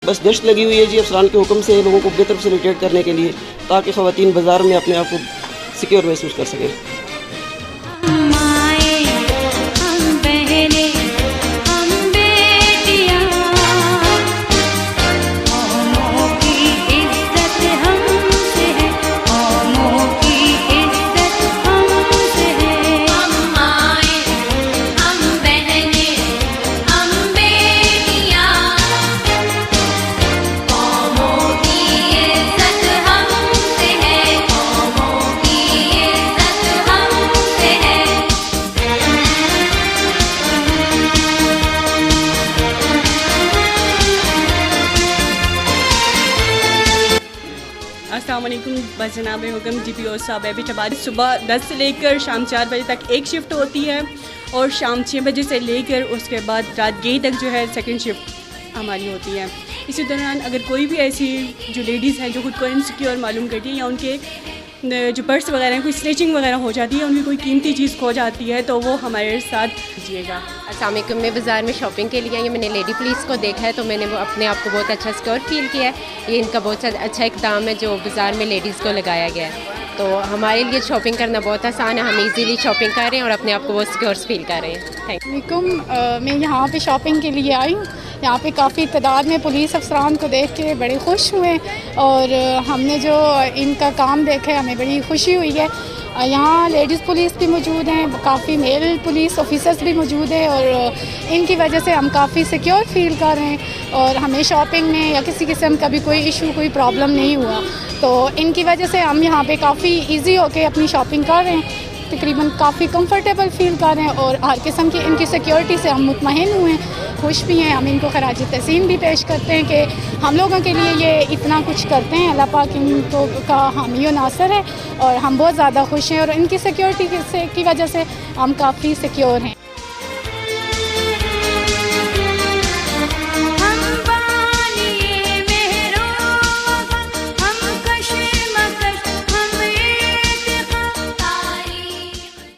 बस गश्त लगी हुई है जी अफसरान के हुक्म से लोगों को बेहतर फैसिलिटेट करने के लिए, ताकि ख़वातीन बाज़ार में अपने आप को सिक्योर महसूस कर सकें। अस्सलाम वालेकुम। बस जनाब हुक्म GPO साहब एबीटाबाद सुबह 10 से लेकर शाम 4 बजे तक एक शिफ्ट होती है और शाम 6 बजे से लेकर उसके बाद रात 11 तक जो है सेकंड शिफ्ट हमारी होती है। इसी दौरान अगर कोई भी ऐसी जो लेडीज़ हैं जो खुद को इनसिक्योर मालूम करती है या उनके जो पर्स वगैरह हैं कोई स्नैचिंग वगैरह हो जाती है, उनकी कोई कीमती चीज़ खो जाती है, तो वो हमारे साथ कीजिएगा। अस्सलाम वालेकुम। मैं बाज़ार में शॉपिंग के लिए आई हूँ। मैंने लेडी पुलिस को देखा है तो मैंने वो अपने आप को बहुत अच्छा सिक्योर फील किया है। ये इनका बहुत अच्छा इक़दाम है जो बाज़ार में लेडीज़ को लगाया गया है। तो हमारे लिए शॉपिंग करना बहुत आसान है, हम इजीली शॉपिंग कर रहे हैं और अपने आप को बहुत सिक्योर फील कर रहे हैं। Thank you. मैं यहाँ पे शॉपिंग के लिए आई हूँ। यहाँ पे काफ़ी तादाद में पुलिस अफसरान को देख के बड़े खुश हुए और हमने जो इनका काम देखा है हमें बड़ी खुशी हुई है। यहाँ लेडीज़ पुलिस भी मौजूद हैं, काफ़ी मेल पुलिस ऑफिसर्स भी मौजूद हैं और इनकी वजह से हम काफ़ी सिक्योर फील कर रहे हैं और हमें शॉपिंग में या किसी किस्म का भी कोई इशू कोई प्रॉब्लम नहीं हुआ। तो इनकी वजह से हम यहाँ पे काफ़ी इजी होके अपनी शॉपिंग कर रहे हैं, तकरीबन काफ़ी कंफर्टेबल फील कर रहे हैं और हर किस्म की इनकी सिक्योरिटी से हम मुतमईन हुए हैं, खुश भी हैं। हम इनको खराज तहसीन भी पेश करते हैं कि हम लोगों के लिए ये इतना कुछ करते हैं। अल्लाह पाक इनको का हामी और नासर है और हम बहुत ज़्यादा खुश हैं और इनकी सिक्योरिटी की वजह से हम काफ़ी सिक्योर हैं।